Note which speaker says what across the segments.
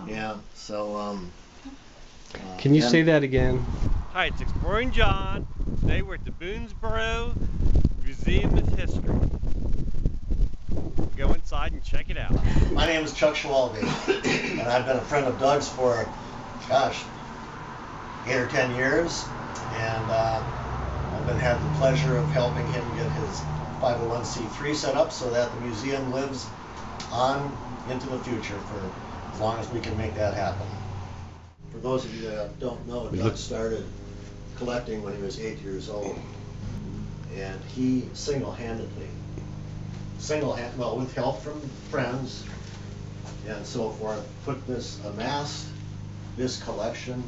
Speaker 1: Yeah, so,
Speaker 2: Can you say that again?
Speaker 3: Hi, it's Exploring John. Today we're at the Boonsboro Museum of History. Go inside and check it out.
Speaker 1: My name is Chuck Schwalbe, and I've been a friend of Doug's for, gosh, 8 or 10 years, and I've had the pleasure of helping him get his 501c3 set up so that the museum lives on into the future for as long as we can make that happen. For those of you that don't know, Doug started collecting when he was 8 years old, and he single-handedly, well, with help from friends and so forth, amassed this collection,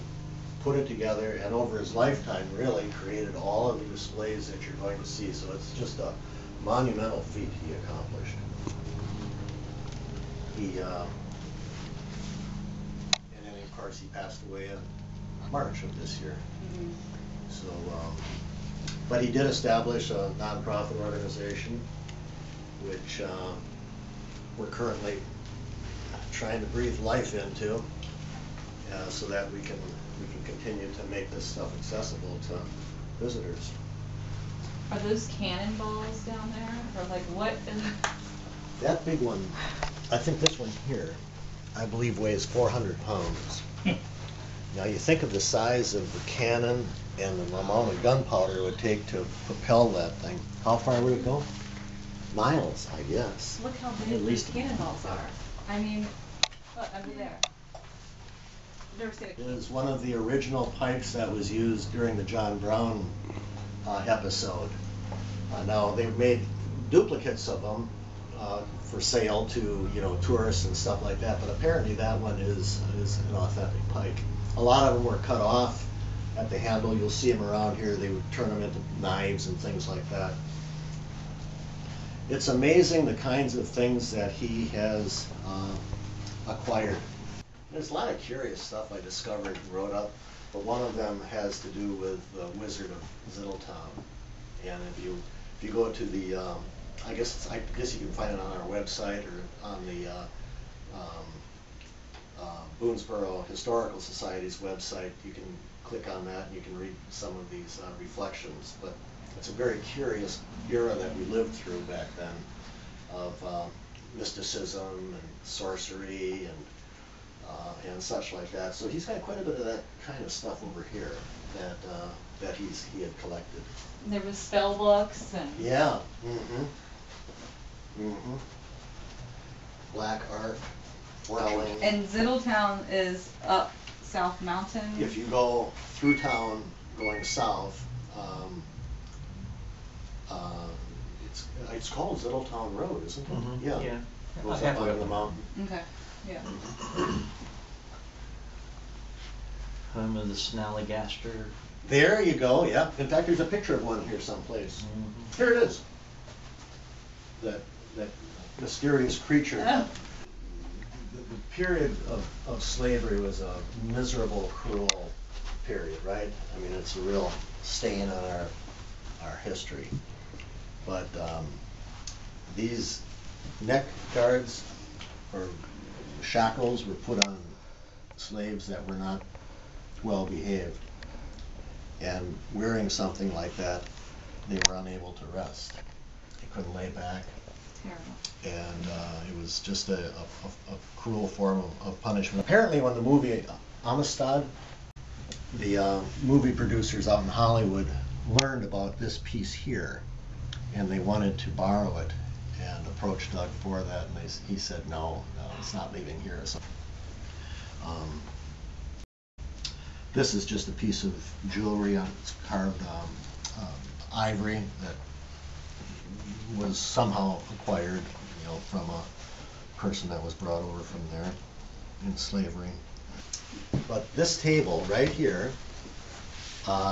Speaker 1: put it together, and over his lifetime really created all of the displays that you're going to see. So it's just a monumental feat he accomplished. And then of course he passed away in March of this year. So, but he did establish a nonprofit organization, which we're currently trying to breathe life into, so that we can continue to make this stuff accessible to visitors.
Speaker 4: Are those cannonballs down there, or like what?
Speaker 1: That big one, I think this one here, I believe weighs 400 pounds. Now you think of the size of the cannon and the amount of gunpowder it would take to propel that thing. How far would it go? Miles, I guess.
Speaker 4: Look how big these cannonballs are. I mean, look, under there.
Speaker 1: It is one of the original pipes that was used during the John Brown episode. Now they've made duplicates of them for sale to tourists and stuff like that, but apparently that one is an authentic pike. A lot of them were cut off at the handle. You'll see them around here. They would turn them into knives and things like that. It's amazing the kinds of things that he has acquired. There's a lot of curious stuff I discovered and wrote up, but one of them has to do with the Wizard of Zittletown. And if you go to the, I guess you can find it on our website or on the Boonsboro Historical Society's website. You can click on that and you can read some of these reflections. But it's a very curious era that we lived through back then of mysticism and sorcery and such like that. So he's got quite a bit of that kind of stuff over here that he had collected.
Speaker 4: There was spell books and
Speaker 1: yeah. Black art, spelling.
Speaker 4: And Zittletown is up South Mountain.
Speaker 1: If you go through town going south, it's called Zittletown Road, isn't it? Yeah.
Speaker 5: Yeah.
Speaker 1: Goes up under the mountain.
Speaker 4: Okay. Yeah.
Speaker 5: Home of the Snallygaster.
Speaker 1: There you go. Yeah. In fact, there's a picture of one here someplace. Here it is. That mysterious creature. The period of slavery was a miserable, cruel period, right? I mean, it's a real stain on our history. But these neck guards or shackles were put on slaves that were not well behaved, and wearing something like that, they were unable to rest. They couldn't lay back.
Speaker 4: Terrible.
Speaker 1: And it was just a cruel form of punishment. Apparently when the movie Amistad, the movie producers out in Hollywood learned about this piece here, and they wanted to borrow it and approached Doug for that, and he said no, it's not leaving here. So, this is just a piece of jewelry. It's carved ivory that was somehow acquired, from a person that was brought over from there in slavery. But this table right here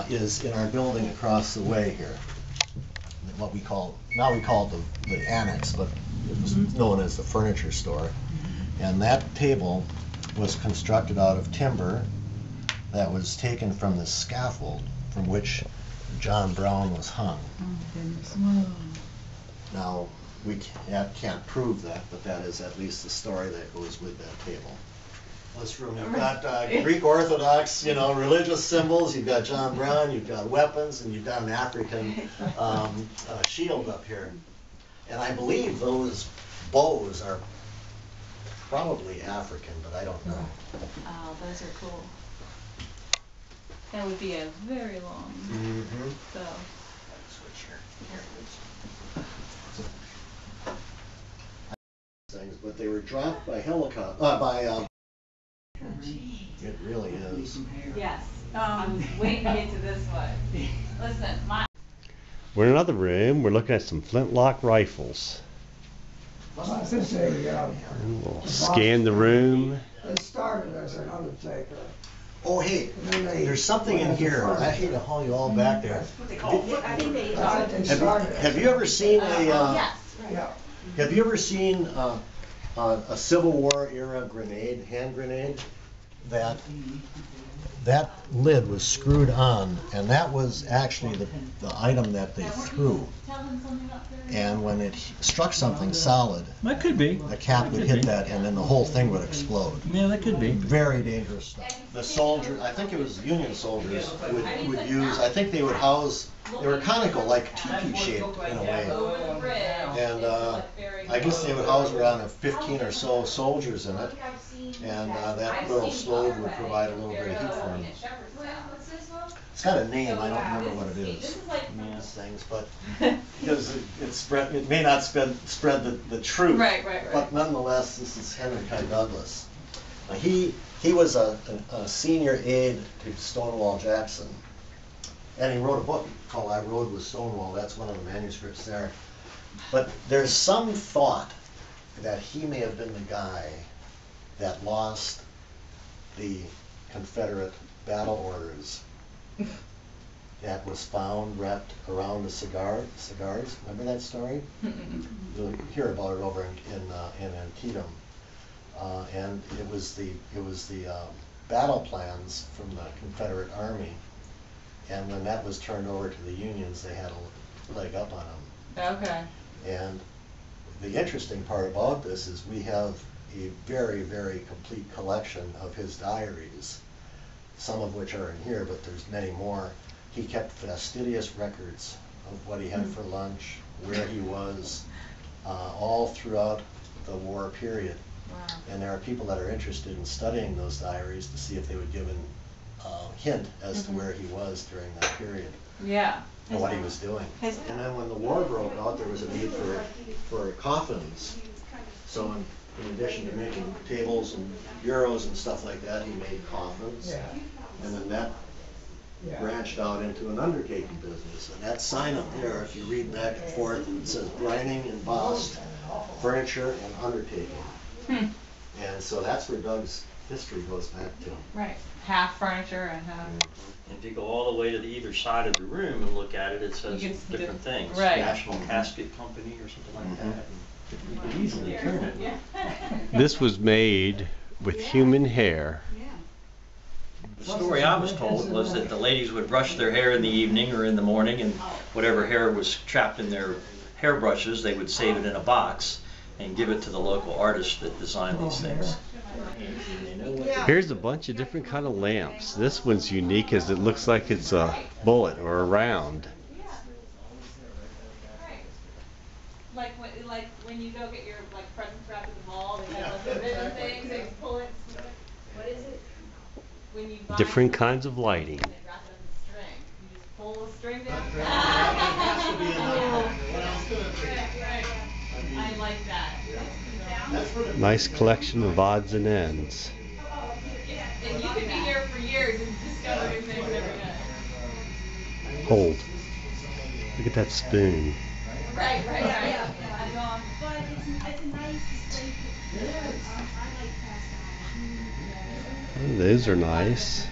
Speaker 1: is in our building across the way here. What we call the annex, but it was known as the furniture store. And that table was constructed out of timber that was taken from the scaffold from which John Brown was hung.
Speaker 4: Oh goodness. Whoa.
Speaker 1: Now, we can't prove that, but that is at least the story that goes with that table. this room. You've got Greek Orthodox, religious symbols. You've got John Brown. You've got weapons, and you've got an African shield up here. And I believe those bows are probably African, but I don't know.
Speaker 4: Oh, those are cool. That would be a very long bow.
Speaker 1: Switch here. Things, but they were dropped by helicopter. It really is.
Speaker 4: Yes. I was waiting to get to this one. Listen,
Speaker 2: We're in another room. We're looking at some Flintlock Rifles. And we'll scan the room.
Speaker 6: It started as an undertaker.
Speaker 1: Oh, hey, there's something in here. I hate to haul you all back there. Have you ever seen
Speaker 4: yes.
Speaker 6: Yeah.
Speaker 1: Have you ever seen a Civil War era hand grenade? That lid was screwed on, and that was actually the item that they threw. And when it struck something solid,
Speaker 5: That could be.
Speaker 1: the cap would hit that, and then the whole thing would explode.
Speaker 5: Yeah, that could be.
Speaker 1: Very dangerous stuff. The soldiers, I think it was Union soldiers, would use, I think they would house, they were conical, like teepee shaped in a way. And I guess they would house around 15 or so soldiers in it. And that little stove would provide a little bit of heat for them. It's got a name, I don't remember what it is. These things, but because it may not spread the truth.
Speaker 4: Right.
Speaker 1: But nonetheless, this is Henry K. Douglas. He was a senior aide to Stonewall Jackson, and he wrote a book called "I Rode with Stonewall." That's one of the manuscripts there. But there's some thought that he may have been the guy that lost the Confederate battle orders that was found wrapped around the cigars. Remember that story? You'll hear about it over in Antietam. And it was the battle plans from the Confederate Army. And when that was turned over to the Unions, they had a leg up on them.
Speaker 4: Okay.
Speaker 1: And the interesting part about this is we have a very, very complete collection of his diaries, some of which are in here, but there's many more. He kept fastidious records of what he had for lunch, where he was, all throughout the war period.
Speaker 4: Wow.
Speaker 1: And there are people that are interested in studying those diaries to see if they would give a hint as to where he was during that period.
Speaker 4: Yeah.
Speaker 1: And what he was doing. And then when the war broke out, there was a need for coffins. So in addition to making tables and bureaus and stuff like that, he made coffins.
Speaker 6: Yeah.
Speaker 1: And then that branched out into an undertaking business. And that sign up there, if you read back and forth, it says Brining and Bast, furniture and undertaking. And so that's where Doug's history goes back to.
Speaker 4: Right. Half furniture and half.
Speaker 5: If you go all the way to the either side of the room and look at it, it says
Speaker 4: You can see
Speaker 5: different things.
Speaker 4: right.
Speaker 5: National Casket Company or something like that. You could easily turn it.
Speaker 2: This was made with human hair.
Speaker 5: The story I was told was that the ladies would brush their hair in the evening or in the morning, and whatever hair was trapped in their hairbrushes, they would save it in a box and give it to the local artist that designed these things.
Speaker 2: Here's a bunch of different kind of lamps. This one's unique as it looks like it's a bullet or a round.
Speaker 4: Like when you go get your presents wrapped at the mall, they have the ribbon things, they pull it. What is it? When you buy
Speaker 2: Different kinds of lighting.
Speaker 4: and they wrap it in the string. You just pull the string down. I like that.
Speaker 2: Nice collection of odds and ends.
Speaker 4: And you could be here for years and discover new things every day.
Speaker 2: Hold. Look at that spoon.
Speaker 4: Right.
Speaker 7: But it's a nice display. I like cast iron.
Speaker 2: Oh, those are nice.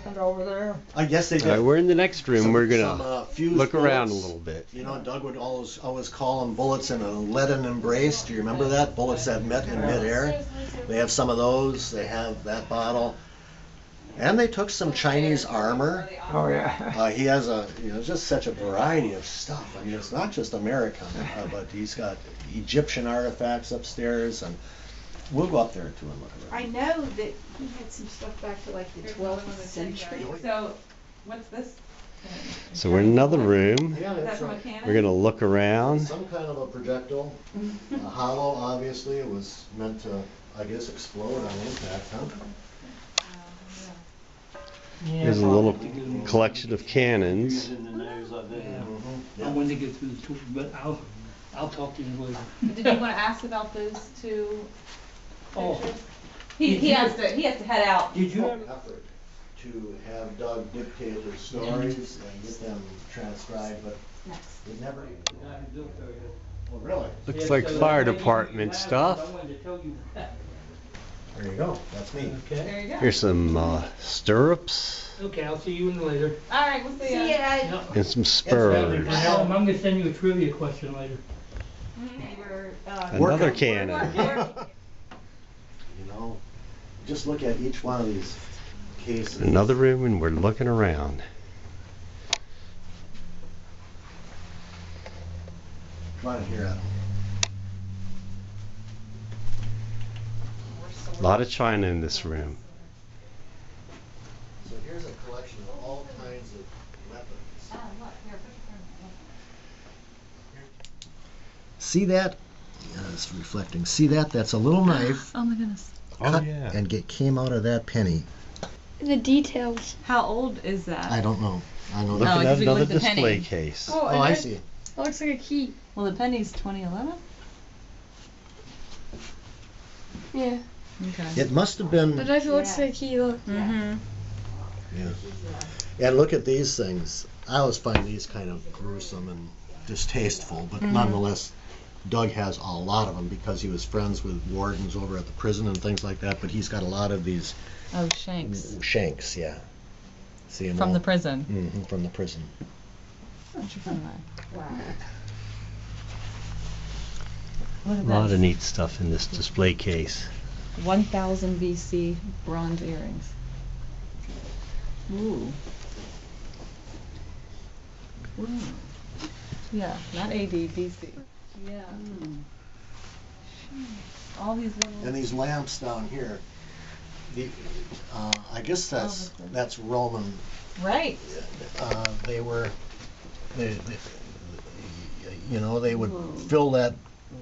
Speaker 6: And over there.
Speaker 1: I guess they did.
Speaker 2: All right, we're in the next room. We're gonna
Speaker 1: fused
Speaker 2: look around a
Speaker 1: bullets.
Speaker 2: little bit.
Speaker 1: Doug would always call them bullets in a leaden embrace. Do you remember that? Bullets that met in midair. They have some of those. They have that bottle. And they took some Chinese armor.
Speaker 6: Oh, yeah.
Speaker 1: He has just such a variety of stuff. I mean, it's not just American, but he's got Egyptian artifacts upstairs, and we'll go up there too and look
Speaker 7: I
Speaker 1: around.
Speaker 7: know that he had some stuff back to like the 12th century.
Speaker 4: So, what's this?
Speaker 2: So we're in another room.
Speaker 1: Yeah,
Speaker 4: Is that
Speaker 1: it's
Speaker 4: from a cannon?
Speaker 2: We're gonna look around.
Speaker 1: some kind of a projectile. Hollow, obviously. It was meant to, I guess, explode on impact, huh?
Speaker 2: There's a little collection of cannons.
Speaker 8: I wanted to get through the tour, but I'll talk to you later.
Speaker 4: Did you want to ask about those two
Speaker 8: Oh.
Speaker 4: pictures? He has to head out.
Speaker 8: Did you ever?
Speaker 1: Effort to have Doug dictate his stories and get them transcribed, but it never. Oh, really?
Speaker 2: Looks like fire department stuff.
Speaker 8: I wanted to tell you that.
Speaker 1: There you go. That's me.
Speaker 8: Okay.
Speaker 4: There you go.
Speaker 2: Here's some stirrups
Speaker 8: Okay, I'll see you later.
Speaker 4: All right, we'll see you.
Speaker 7: See ya.
Speaker 8: Yep.
Speaker 2: and some spurs.
Speaker 8: I'm gonna send you a trivia question later.
Speaker 7: They were,
Speaker 2: Another cannon.
Speaker 1: You know, just look at each one of these cases.
Speaker 2: Another room, and we're looking around.
Speaker 1: Come on here, Adam.
Speaker 2: A lot of china in this room.
Speaker 1: So here's a collection of all kinds of weapons. See that? Yeah, it's reflecting. See that? That's a little knife.
Speaker 4: Oh my goodness.
Speaker 1: Cut and came out of that penny.
Speaker 9: The details.
Speaker 4: How old is that?
Speaker 1: I don't know. I know
Speaker 2: Looking
Speaker 1: that.
Speaker 2: at
Speaker 4: because we
Speaker 2: another
Speaker 4: looked at the
Speaker 2: display
Speaker 4: penny.
Speaker 2: case.
Speaker 1: Oh, I see.
Speaker 9: It looks like a key.
Speaker 4: Well, the penny's 2011.
Speaker 9: Yeah.
Speaker 4: Okay.
Speaker 1: It must have been.
Speaker 9: The knife looks like a key. Look.
Speaker 4: Mm-hmm.
Speaker 1: Yeah. And look at these things. I always find these kind of gruesome and distasteful, but nonetheless, Doug has a lot of them because he was friends with wardens over at the prison and things like that. But he's got a lot of these
Speaker 4: Oh, Shanks.
Speaker 1: shanks. Yeah. See 'em
Speaker 4: From
Speaker 1: all?
Speaker 4: the prison.
Speaker 1: Mm-hmm, from the prison.
Speaker 4: Look
Speaker 2: A
Speaker 4: at
Speaker 2: lot of
Speaker 4: this.
Speaker 2: neat stuff in this display case.
Speaker 4: 1000 BC bronze earrings. Ooh. Ooh. Yeah, not AD, BC. Yeah. All these little.
Speaker 1: And these lamps down here. I guess that's Roman.
Speaker 4: Right.
Speaker 1: They were, they would fill that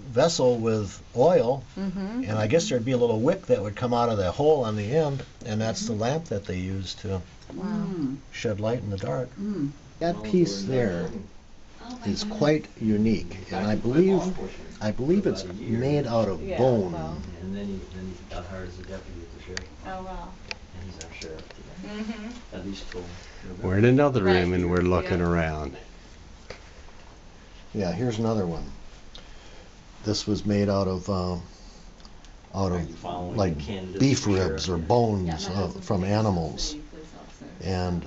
Speaker 1: vessel with oil, and I guess there'd be a little wick that would come out of the hole on the end, and that's the lamp that they used to shed light in the dark. That piece there is quite unique, and I believe it's made out of bone.
Speaker 4: Well.
Speaker 5: And then he got hired as a deputy at the sheriff,
Speaker 4: Oh, wow.
Speaker 5: and he's our sheriff today. At least till November.
Speaker 2: We're in another room,
Speaker 4: Right.
Speaker 2: and we're looking
Speaker 4: Yeah.
Speaker 2: around.
Speaker 1: Yeah, here's another one. This was made out of
Speaker 5: Following
Speaker 1: like
Speaker 5: the candidates
Speaker 1: beef
Speaker 5: for
Speaker 1: ribs or
Speaker 5: sheriff.
Speaker 1: bones from animals. And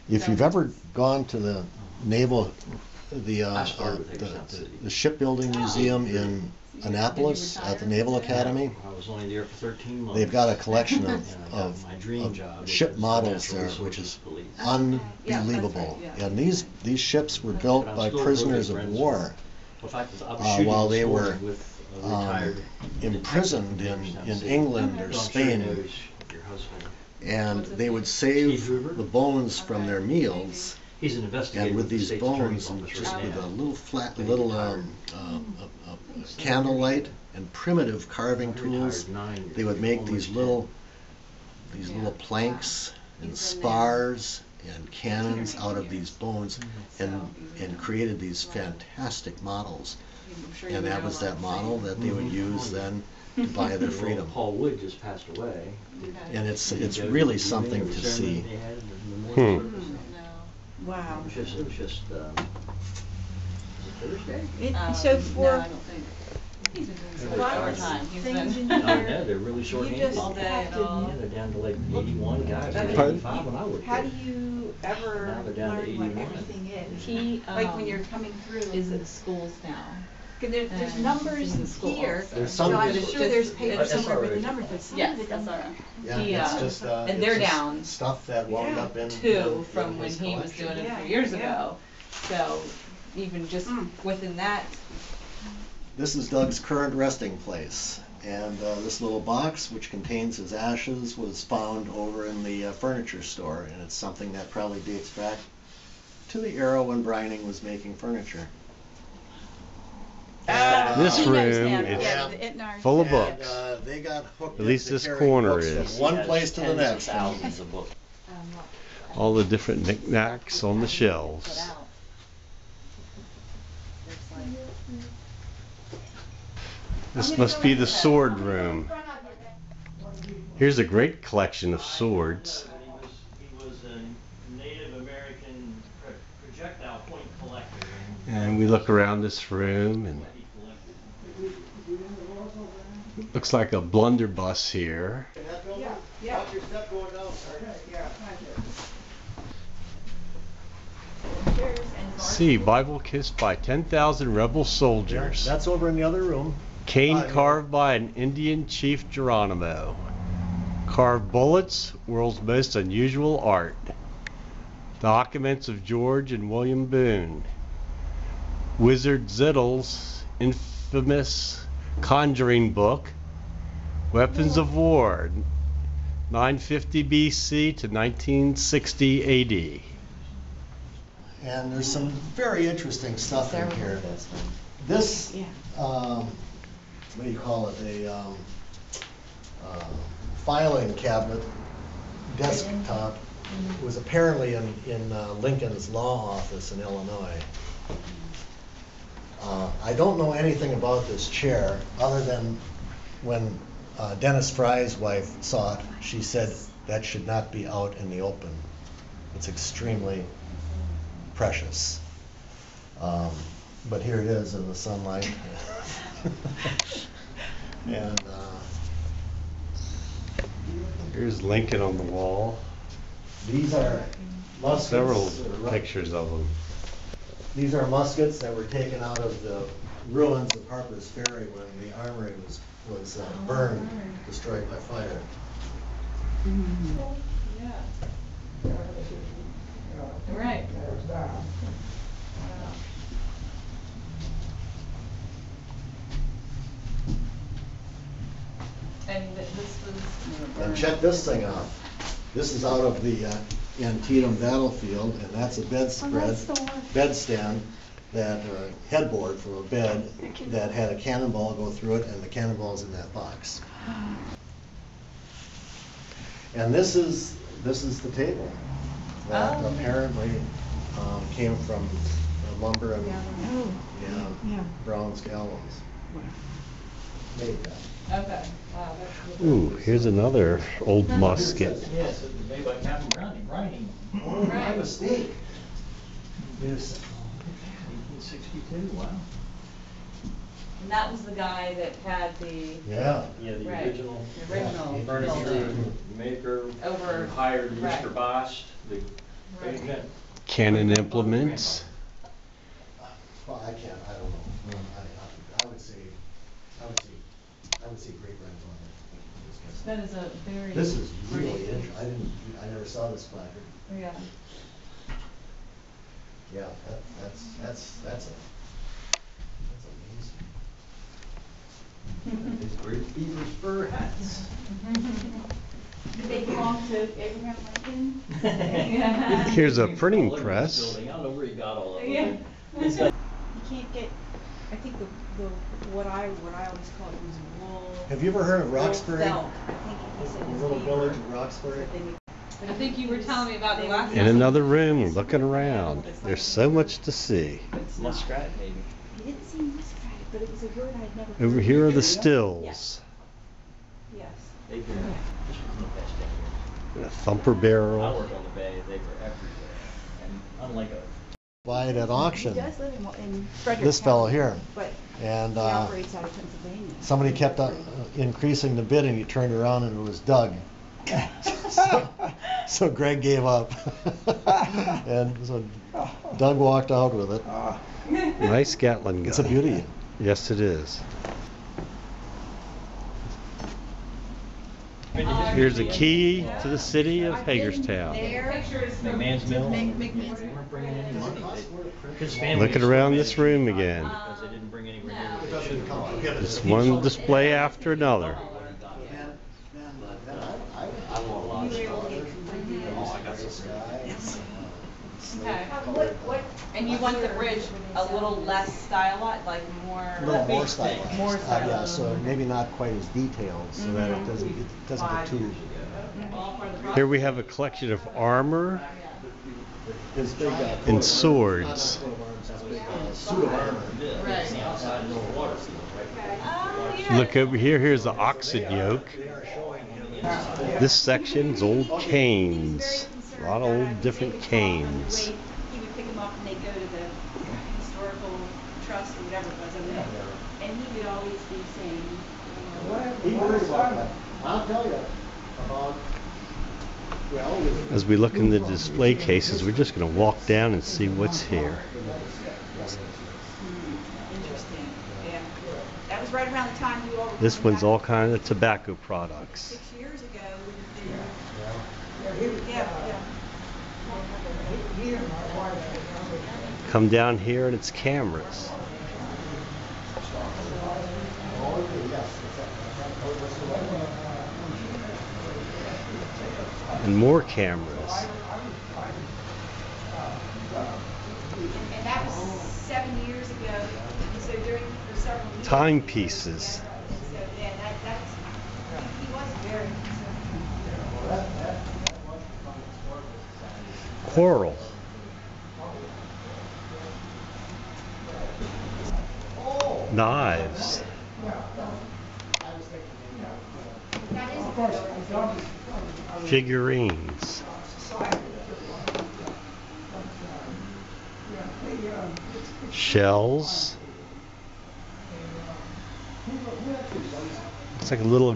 Speaker 1: if you've ever gone to the naval,
Speaker 5: I started with Hagerstown City.
Speaker 1: the shipbuilding museum in Annapolis at the Naval Academy,
Speaker 5: I was only there for 13 months.
Speaker 1: they've got a collection
Speaker 5: And I got
Speaker 1: of
Speaker 5: my dream job
Speaker 1: ship
Speaker 5: was
Speaker 1: models
Speaker 5: Natural
Speaker 1: there, which
Speaker 5: Resources
Speaker 1: is
Speaker 5: Police.
Speaker 1: unbelievable.
Speaker 4: Yeah, that's right,
Speaker 1: And these ships were built
Speaker 5: But I'm
Speaker 1: by
Speaker 5: still
Speaker 1: prisoners
Speaker 5: really
Speaker 1: of
Speaker 5: friends
Speaker 1: war.
Speaker 5: In fact, I was shooting
Speaker 1: while they
Speaker 5: this
Speaker 1: were
Speaker 5: morning with a retired
Speaker 1: imprisoned
Speaker 5: detective
Speaker 1: in
Speaker 5: City.
Speaker 1: England or
Speaker 5: I'm sure
Speaker 1: Spain,
Speaker 5: he knows your husband.
Speaker 1: and they would save the bones from their meals,
Speaker 5: He's an investigator.
Speaker 1: and with
Speaker 5: with the
Speaker 1: these
Speaker 5: State's
Speaker 1: bones,
Speaker 5: Attorney's
Speaker 1: and
Speaker 5: Office
Speaker 1: just
Speaker 5: right
Speaker 1: with
Speaker 5: now.
Speaker 1: a little flat,
Speaker 5: But he
Speaker 1: little
Speaker 5: retired.
Speaker 1: candlelight and primitive carving
Speaker 5: He
Speaker 1: tools,
Speaker 5: retired 9 years
Speaker 1: they would
Speaker 5: ago,
Speaker 1: make
Speaker 5: almost
Speaker 1: these little planks and spars and cannons out of these bones, and created these fantastic models. And that was that model that they would use then to buy their
Speaker 5: Well,
Speaker 1: freedom.
Speaker 5: Paul Wood just passed away.
Speaker 1: And it's really something to see.
Speaker 7: wow.
Speaker 5: It was just, Thursday?
Speaker 7: So for
Speaker 4: No, I don't think. He's been doing
Speaker 5: A lot of
Speaker 4: time. He's
Speaker 7: things
Speaker 4: been.
Speaker 7: in
Speaker 5: No,
Speaker 7: here,
Speaker 5: yeah, they're really
Speaker 7: you
Speaker 5: short-handed.
Speaker 7: just
Speaker 4: All day
Speaker 7: have
Speaker 4: and all.
Speaker 5: Yeah,
Speaker 7: to,
Speaker 5: they're down to like 81 guys. They were
Speaker 1: Pardon?
Speaker 5: 85 when I worked
Speaker 7: how
Speaker 5: there.
Speaker 7: do you ever
Speaker 5: Now they're down to
Speaker 7: learn what
Speaker 5: 81.
Speaker 7: everything is?
Speaker 4: He
Speaker 7: Like when you're coming through.
Speaker 4: is in the schools now.
Speaker 7: There's numbers here,
Speaker 1: There's
Speaker 7: so
Speaker 1: some.
Speaker 7: I'm
Speaker 1: It's
Speaker 7: sure there's paper
Speaker 5: That's
Speaker 7: somewhere with the
Speaker 5: already-
Speaker 7: numbers, but some
Speaker 4: Yes,
Speaker 7: of it
Speaker 4: that's
Speaker 7: don't.
Speaker 4: all right.
Speaker 1: Yeah,
Speaker 4: He,
Speaker 1: it's just,
Speaker 4: and
Speaker 1: it's
Speaker 4: they're
Speaker 1: just
Speaker 4: down
Speaker 1: stuff that wound up in.
Speaker 4: two
Speaker 1: in
Speaker 4: from when
Speaker 1: his
Speaker 4: he was
Speaker 1: collection.
Speaker 4: doing it a few
Speaker 7: Yeah,
Speaker 4: years
Speaker 7: yeah.
Speaker 4: ago. So even just within that,
Speaker 1: This is Doug's current resting place, and this little box, which contains his ashes, was found over in the furniture store, and it's something that probably dates back to the era when Brining was making furniture.
Speaker 2: This
Speaker 7: He knows
Speaker 2: room
Speaker 7: him.
Speaker 2: is
Speaker 7: Yeah, it knows.
Speaker 2: full of
Speaker 1: And,
Speaker 2: books.
Speaker 1: they got hooked
Speaker 2: At least
Speaker 1: into
Speaker 2: this
Speaker 1: carrying
Speaker 2: corner
Speaker 1: books from
Speaker 2: is.
Speaker 1: one
Speaker 5: Has
Speaker 1: place to the
Speaker 5: tens of
Speaker 1: next.
Speaker 5: thousands of books.
Speaker 2: All the different knickknacks on the shelves. This must be the sword room. Here's a great collection of swords.
Speaker 5: He was a Native American projectile point collector.
Speaker 2: And we look around this room and
Speaker 5: He collected.
Speaker 2: looks like a blunderbuss here.
Speaker 6: Yeah.
Speaker 1: Watch your step going down, Sergeant.
Speaker 6: Yeah, thank you.
Speaker 2: See, Bible kissed by 10,000 rebel soldiers.
Speaker 1: That's over in the other room.
Speaker 2: Cane
Speaker 1: yeah.
Speaker 2: carved by an Indian chief Geronimo. Carved bullets, world's most unusual art. Documents of George and William Boone. Wizard Zittle's infamous conjuring book. Weapons of War, 950 BC to 1960 AD.
Speaker 1: And there's some very interesting stuff in here. This, what do you call it, a filing cabinet desktop was apparently in Lincoln's law office in Illinois. I don't know anything about this chair other than when Dennis Fry's wife saw it, she said that should not be out in the open. It's extremely precious. But here it is in the sunlight. And
Speaker 2: Here's Lincoln on the wall.
Speaker 1: these are muskets.
Speaker 2: Several pictures of him.
Speaker 1: These are muskets that were taken out of the ruins of Harper's Ferry when the armory was burned, destroyed by fire.
Speaker 4: right.
Speaker 6: There's that.
Speaker 4: And this was.
Speaker 1: And check this thing out. This is out of the Antietam battlefield, and that's a bedspread, bedstand, that headboard from a bed that had a cannonball go through it, and the cannonball's in that box. And this is the table that apparently came from lumber and Brown's gallows. Made that.
Speaker 4: Okay. Wow. That's
Speaker 2: Ooh, here's another old musket.
Speaker 5: Yes, it was made by Captain Brining.
Speaker 1: Oh, my mistake. Yes.
Speaker 5: 1862, wow.
Speaker 4: And that was the guy that had the.
Speaker 1: Yeah.
Speaker 5: Yeah, the
Speaker 4: Right.
Speaker 5: original
Speaker 4: The original
Speaker 5: furniture
Speaker 4: building.
Speaker 5: maker
Speaker 4: Over-
Speaker 5: who hired
Speaker 4: right.
Speaker 5: Mr. Bast, the
Speaker 4: Right.
Speaker 5: agent.
Speaker 2: Cannon implements.
Speaker 1: Well, I don't know. I would say great grandfather.
Speaker 4: That is a very.
Speaker 1: This is really
Speaker 4: pretty-
Speaker 1: interesting. I never saw this placard.
Speaker 4: Yeah.
Speaker 1: Yeah, that's amazing.
Speaker 5: His great beaver spur hats.
Speaker 7: Did they belong to Abraham Lincoln?
Speaker 4: Yeah.
Speaker 2: Here's a printing
Speaker 5: All over this
Speaker 2: press.
Speaker 5: building. I don't know where he got all of them.
Speaker 4: Yeah.
Speaker 5: He's got-
Speaker 7: You can't get, I think the what I always called it was wool.
Speaker 1: Have you ever heard of Roxbury?
Speaker 7: Felt. I think he said
Speaker 1: The
Speaker 7: his
Speaker 1: little
Speaker 7: beaver,
Speaker 1: village of Roxbury?
Speaker 7: but then
Speaker 4: I think you were telling me about the last.
Speaker 2: In another room, looking around. There's so much to see.
Speaker 5: Muskrat, maybe.
Speaker 7: It didn't seem muskrat, but it was a word I'd never heard.
Speaker 2: Over here are the
Speaker 7: Yes.
Speaker 2: stills.
Speaker 7: Yes.
Speaker 5: They were, this was the best day here.
Speaker 2: A thumper
Speaker 5: I
Speaker 2: barrel.
Speaker 5: worked on the bay, they were everywhere. And unlike a
Speaker 1: Buy it at
Speaker 7: He
Speaker 1: auction.
Speaker 7: does live in Frederick
Speaker 1: This fellow
Speaker 7: County,
Speaker 1: here.
Speaker 7: But
Speaker 1: And
Speaker 7: he operates out of Pennsylvania.
Speaker 1: somebody kept increasing the bid, and he turned around and it was Doug. So Greg gave up. And so Doug walked out with it.
Speaker 2: Nice Gatling gun.
Speaker 1: It's a beauty.
Speaker 2: Yes, it is. Here's the key to the city of Hagerstown.
Speaker 5: McMahon's Mill. They weren't bringing any money. His family
Speaker 2: Looking around this room again.
Speaker 5: because they didn't bring anywhere near what they should have brought.
Speaker 2: Just one display after another.
Speaker 5: I want a lot of stuff.
Speaker 4: Okay. And you want the bridge a little less stylized, like more.
Speaker 1: A little more stylized.
Speaker 4: More stylized.
Speaker 1: Yeah, so maybe not quite as detailed, so that it doesn't get too.
Speaker 2: Here we have a collection of armor
Speaker 1: His big
Speaker 2: and swords.
Speaker 1: Suit of armor.
Speaker 2: Look over here. Here's the oxen yoke. This section's old canes. A lot of old different canes.
Speaker 6: He would pick them up and they'd go to the historical trust or whatever it was over there. And he would always be saying,
Speaker 1: He worries about that. I'll tell you about.
Speaker 2: As we look in the display cases, we're just going to walk down and see what's here.
Speaker 6: interesting, yeah. That was right around the time you all were
Speaker 2: This
Speaker 6: coming
Speaker 2: one's
Speaker 6: back.
Speaker 2: all kind of tobacco products.
Speaker 6: 6 years ago would have been, yeah.
Speaker 2: Come down here and it's cameras. And more cameras.
Speaker 6: And that was 7 years ago, and so during for several years.
Speaker 2: Timepieces.
Speaker 6: So yeah, that's, he was very concerned.
Speaker 2: Coral. Knives. Figurines. Shells. It's like a little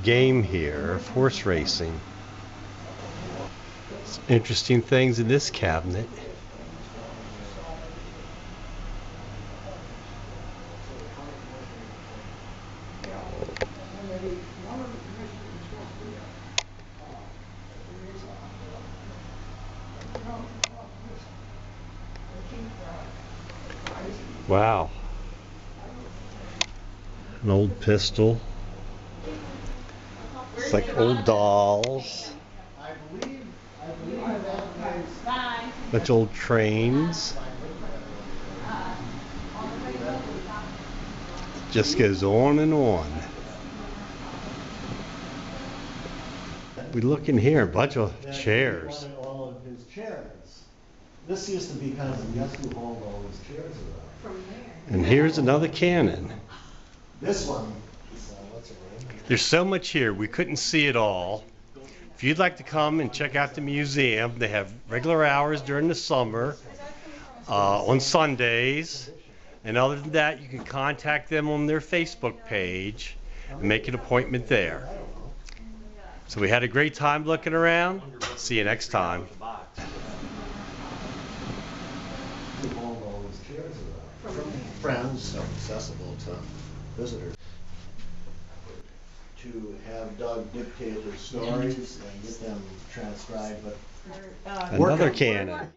Speaker 2: game here of horse racing. Some interesting things in this cabinet. Wow. An old pistol. It's like old dolls. Bunch of old trains. Just goes on and on. We look in here, a bunch of chairs.
Speaker 1: All of his chairs. This used to be kind of the guess who hauled all his chairs around.
Speaker 2: And here's another cannon.
Speaker 1: This one, what's it name?
Speaker 2: There's so much here, we couldn't see it all. If you'd like to come and check out the museum, they have regular hours during the summer, on Sundays. And other than that, you can contact them on their Facebook page and make an appointment there. So we had a great time looking around. See you next time.
Speaker 1: Who hauled all his chairs around? From friends, so accessible to visitors. To have Doug dictate his stories and get them transcribed, but
Speaker 2: Another cannon.